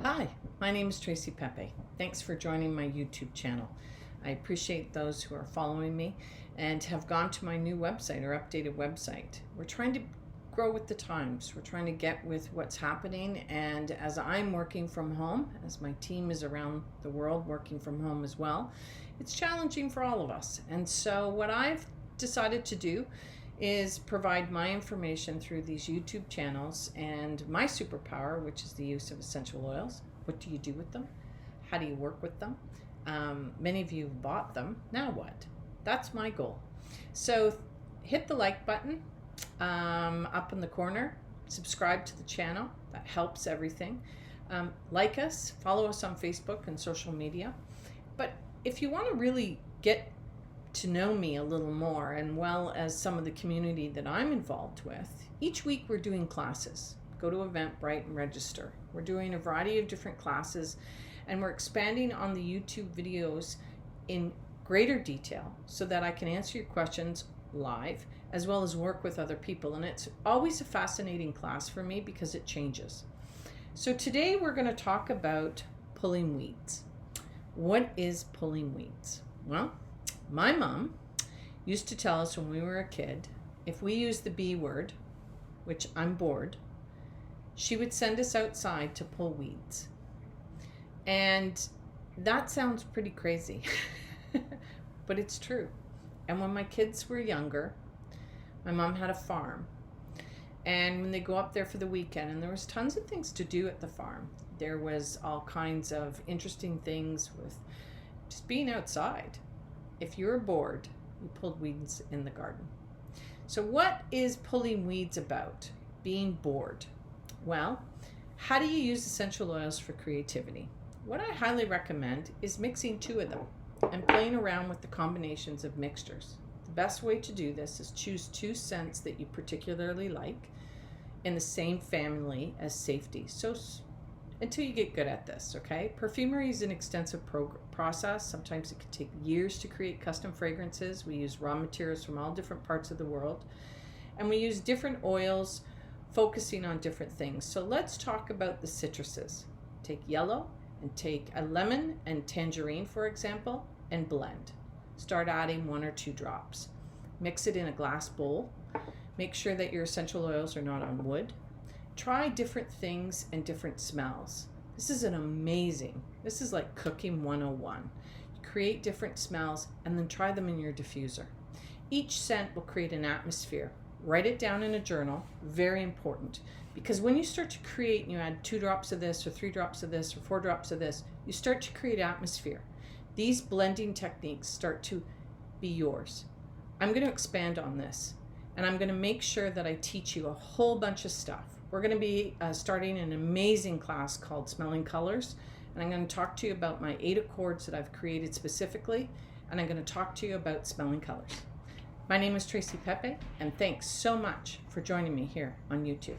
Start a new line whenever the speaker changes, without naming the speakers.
Hi, my name is Tracy Pepe. Thanks for joining my YouTube channel. I appreciate those who are following me and have gone to my new website or updated website. We're trying to grow with the times. We're trying to get with what's happening, and as I'm working from home, as my team is around the world working from home as well, it's challenging for all of us. And so what I've decided to do is provide my information through these YouTube channels and my superpower, which is the use of essential oils. What do you do with them? How do you work with them? Many of you have bought them. Now what? That's my goal. So hit the like button up in the corner. Subscribe to the channel. That helps everything. Like us, follow us on Facebook and social media. But if you want to really get to know me a little more, and well as some of the community that I'm involved with, each week we're doing classes. Go to Eventbrite and register. We're doing a variety of different classes, and we're expanding on the YouTube videos in greater detail so that I can answer your questions live as well as work with other people. And it's always a fascinating class for me because it changes. So today we're going to talk about pulling weeds. What is pulling weeds? Well, my mom used to tell us when we were a kid, if we used the B word, which I'm bored, she would send us outside to pull weeds. And that sounds pretty crazy, but it's true. And when my kids were younger, my mom had a farm. And when they go up there for the weekend, and there was tons of things to do at the farm. There was all kinds of interesting things with just being outside. If you were bored, you pulled weeds in the garden. So what is pulling weeds about? Being bored. Well, how do you use essential oils for creativity? What I highly recommend is mixing two of them and playing around with the combinations of mixtures. The best way to do this is choose two scents that you particularly like in the same family as safety. So until you get good at this, okay? Perfumery is an extensive process. Sometimes it can take years to create custom fragrances. We use raw materials from all different parts of the world. And we use different oils focusing on different things. So let's talk about the citruses. Take yellow and take a lemon and tangerine, for example, and blend. Start adding 1 or 2 drops. Mix it in a glass bowl. Make sure that your essential oils are not on wood. Try different things and different smells. This is this is like cooking 101. Create different smells and then try them in your diffuser. Each scent will create an atmosphere. Write it down in a journal, very important, because when you start to create and you add 2 drops of this or 3 drops of this or 4 drops of this, you start to create atmosphere. These blending techniques start to be yours. I'm going to expand on this, and I'm going to make sure that I teach you a whole bunch of stuff. We're going to be starting an amazing class called Smelling Colors, and I'm going to talk to you about my 8 accords that I've created specifically, and I'm going to talk to you about smelling colors. My name is Tracy Pepe, and thanks so much for joining me here on YouTube.